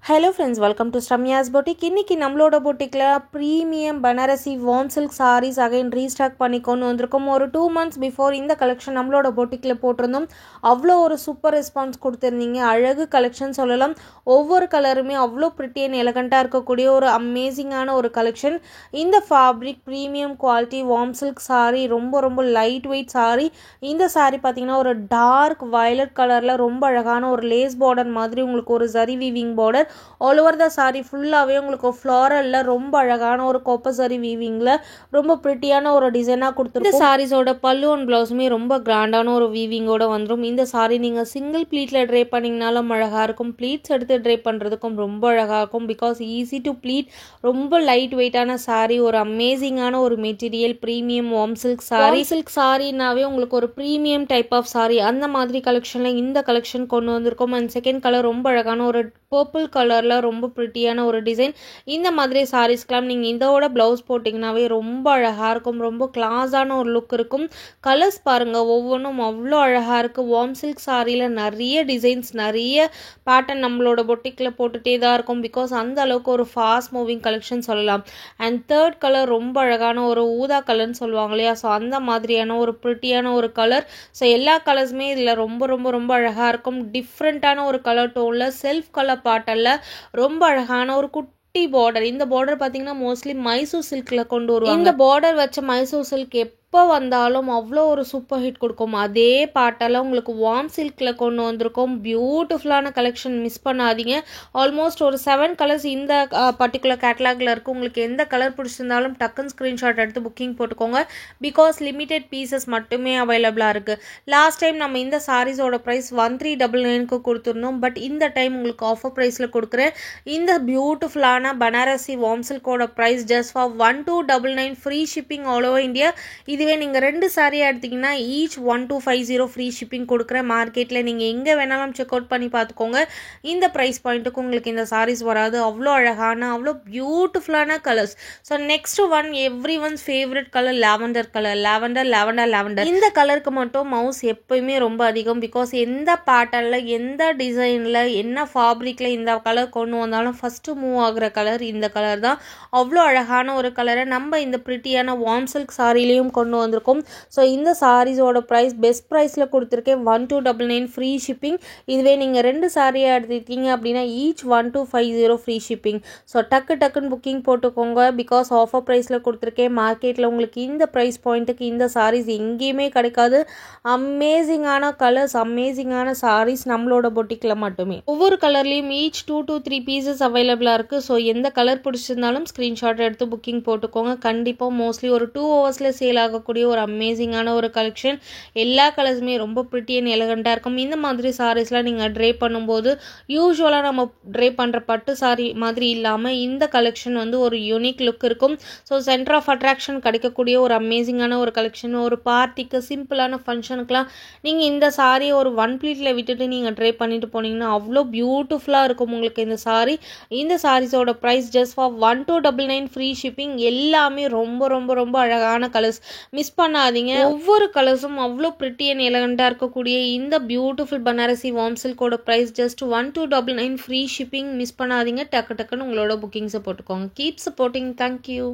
Hello friends, welcome to Shramya's Boutique. இன்னைக்கு நம்மளோட boutique-ல premium Banarasi warm silk sarees again restock பண்ணிக்கொண்டு வந்திருக்கோம். ஒரு 2 months before இந்த collection நம்மளோட boutique-ல போட்டிருந்தோம். அவ்வளோ ஒரு சூப்பர் ரெஸ்பான்ஸ் கொடுத்திருந்தீங்க. அழகு கலெக்ஷன் சொல்லலாம். ஒவ்வொரு கலருமே அவ்வளோ pretty and elegant-ஆ இருக்கக்கூடிய ஒரு அமேசிங்கான ஒரு கலெக்ஷன். இந்த fabric premium quality warm silk saree ரொம்ப லைட் வெயிட் saree. இந்த saree பார்த்தீங்கன்னா ஒரு டார்க் violet கலர்ல ரொம்ப அழகான ஒரு லேஸ் border மாதிரி உங்களுக்கு ஒரு zari weaving border all over the saree ஃபுல்லாவே உங்களுக்கு ஃப்ளோரல்ல ரொம்ப அழகான ஒரு காப்பர் saree வீவிங்ல ரொம்ப பிரிட்டியான ஒரு டிசைனா கொடுத்திருக்கோம். இந்த சாரீஸோட பல்லு அண்ட் ப்ளவுஸுமே ரொம்ப கிராண்டான ஒரு வீவிங்கோட வந்துரும். இந்த saree நீங்க சிங்கிள் ப்ளீட்ல ட்ரே பண்ணீங்கனாலும் அழகா இருக்கும். ப்ளீட்ஸ் எடுத்து ட்ரே பண்றதுக்கும் ரொம்ப அழகா இருக்கும். பிகாஸ் ஈஸி டு ப்ளீட் ரொம்ப லைட் வெயிட்டான saree ஒரு அமேசிங்கான ஒரு material premium warm silk saree. Silk சாரினாவே உங்களுக்கு ஒரு பிரீமியம் டைப் ஆஃப் saree அந்த மாதிரி கலெக்ஷன்ல இந்த கலெக்ஷன் கொண்டு வந்திருக்கோம். அண்ட் செகண்ட் கலர் ரொம்ப அழகான ஒரு பர்பிள் கலர்ல ரொம்ப பிரிட்டியான ஒரு டிசைன். இந்த மாதிரி சாரீஸ்க்கெல்லாம் நீங்க இதோட பிளவுஸ் போட்டிங்கனாவே ரொம்ப அழகா இருக்கும். ரொம்ப கிளாஸான ஒரு லுக் இருக்கும். கலர்ஸ் பாருங்க ஒவ்வொன்றும் அவ்வளோ அழகா இருக்கு. வார்ம் சில்க் சாரியில நிறைய டிசைன்ஸ் நிறைய பேட்டர்ன் நம்மளோட பொட்டிக்ல போட்டுட்டே தான் இருக்கும். பிகாஸ் அந்த அளவுக்கு ஒரு ஃபாஸ்ட் மூவிங் கலெக்ஷன் சொல்லலாம். அண்ட் தேர்ட் கலர் ரொம்ப அழகான ஒரு ஊதா கலர்னு சொல்லுவாங்க இல்லையா, ஸோ அந்த மாதிரியான ஒரு பிரிட்டியான ஒரு கலர். ஸோ எல்லா கலர்ஸுமே இதில் ரொம்ப அழகா இருக்கும். டிஃப்ரெண்ட்டான ஒரு கலர் டோன்ல செல்ஃப் கலர் பாட்டல்ல ரொம்ப அழகான ஒரு குட்டி பார்டர். இந்த பார்டர் பார்த்தீங்கன்னா மோஸ்ட்லி மைசூர் சில்க்ல கொண்டு வருவாங்க. இந்த பார்டர் வச்ச மைசூர் சில்க் எப்போ வந்தாலும் அவ்வளோ ஒரு சூப்பர் ஹிட் கொடுக்கும். அதே பாட்டெல்லாம் உங்களுக்கு வார்ம் சில்க்ல கொண்டு வந்திருக்கோம். பியூட்டிஃபுல்லான கலெக்ஷன், மிஸ் பண்ணாதீங்க. ஆல்மோஸ்ட் ஒரு 7 கலர்ஸ் இந்த பர்டிகுலர் கேட்டலாக்ல இருக்கு. உங்களுக்கு எந்த கலர் பிடிச்சிருந்தாலும் டக்குன்னு ஸ்கிரீன்ஷாட் எடுத்து புக்கிங் போட்டுக்கோங்க. பிகாஸ் லிமிடெட் பீசஸ் மட்டுமே அவைலபிளா இருக்கு. லாஸ்ட் டைம் நம்ம இந்த சாரீஸோட ப்ரைஸ் 1399க்கு கொடுத்துருந்தோம். பட் இந்த டைம் உங்களுக்கு ஆஃபர் ப்ரைஸ்ல கொடுக்குறேன். இந்த பியூட்டிஃபுல்லான பனாரசி வார்ம் சில்கோட price just for 1299 free shipping all over India. இதுவே நீங்க 2 சாரி எடுத்தீங்கன்னா ஈச் 1250 ஃப்ரீ ஷிப்பிங் கொடுக்குற. மார்க்கெட்ல நீங்க எங்க வேணாலும் செக் அவுட் பண்ணி பார்த்துக்கோங்க. இந்த பிரைஸ் பாயிண்ட்டுக்கு உங்களுக்கு இந்த சாரீஸ் வராது. அவ்வளோ அழகான அவ்வளோ பியூட்டிஃபுல்லான colours. So next one every once favourite colour lavender colour. Lavender இந்த கலருக்கு மட்டும் மவுஸ் எப்பயுமே ரொம்ப அதிகம். பிகாஸ் எந்த பேட்டர்ன்ல எந்த டிசைன்ல என்ன ஃபேப்ரிக்ல இந்த கலர் கொண்டு வந்தாலும் ஃபர்ஸ்ட் மூவ் ஆகுற கலர் இந்த கலர் தான். அவ்வளோ அழகான ஒரு கலரை நம்ம இந்த பிரிட்டியான வார்ம் சில்க் சாரிலையும் கொண்டு வந்திருக்கோம். ஸோ இந்த சாரீஸோட ப்ரைஸ் பெஸ்ட் ப்ரைஸில் கொடுத்துருக்கேன் 1299 ஃப்ரீ ஷிப்பிங். இதுவே நீங்கள் 2 சாரியாக எடுத்துக்கிட்டீங்க அப்படின்னா ஈச் 1250 ஃப்ரீ ஷிப்பிங். ஸோ டக்குன்னு புக்கிங் போட்டுக்கோங்க. பிகாஸ் ஆஃபர் ப்ரைஸில் கொடுத்துருக்கேன். மார்க்கெட்டில் உங்களுக்கு இந்த ப்ரைஸ் பாயிண்ட்டுக்கு இந்த சாரீஸ் எங்கேயுமே கிடைக்காது. அமேசிங்கான கலர்ஸ், அமேசிங்கான சாரீஸ் நம்மளோட பொட்டிக்கில் மட்டுமே. ஒவ்வொரு கலர்லேயும் ஈச் 2 to 3 பீசஸ் அவைலபிளாக இருக்குது. ஸோ எந்த கலர் பிடிச்சிருந்தாலும் ஸ்க்ரீன்ஷாட் எடுத்து புக்கிங் போட்டுக்கோங்க. கண்டிப்பாக மோஸ்ட்லி ஒரு 2 ஹவர்ஸில் சேல் ஆகக்கூடிய ஒரு அமேசிங்கான ஒரு கலெக்ஷன். எல்லா கலர்ஸுமே ரொம்ப பிரிட்டி அண்ட் எலகண்டாக இருக்கும். இந்த மாதிரி சாரீஸ்லாம் நீங்கள் ட்ரே பண்ணும்போது யூஸ்வலாக நம்ம ட்ரே பண்ணுற பட்டு சாரி மாதிரி இல்லாமல் இந்த கலெக்ஷன் வந்து ஒரு யூனிக் லுக் இருக்கும். ஸோ சென்டர் ஆஃப் அட்ராக்ஷன் கிடைக்கக்கூடிய ஒரு அமேசிங்கான ஒரு கலெக்ஷன். ஒரு பார்ட்டிக்கு சிம்பிளான ஃபங்க்ஷனுக்குலாம் நீங்கள் இந்த சாரியை ஒரு 1 ப்ளீட்டில் விட்டுட்டு நீங்கள் ட்ரே பண்ணிட்டு போனீங்கன்னா அவ்வளோ பியூட்டிஃபுல்லாக இருக்கும் உங்களுக்கு இந்த சாரி. இந்த சாரீஸோட price just for 1299 free shipping. எல்லாமே ரொம்ப அழகான கலர்ஸ், மிஸ் பண்ணாதீங்க. ஒவ்வொரு கலர்ஸும் அவ்வளோ பிரிட்டி அண்ட் எலகண்டாக இருக்கக்கூடிய இந்த பியூட்டிஃபுல் பனாரசி வார்ம் சில்கோட price just 1299 free shipping. Miss பண்ணாதீங்க. டக்குன்னு உங்களோட புக்கிங்ஸை போட்டுக்கோங்க. Keep supporting. தேங்க்யூ.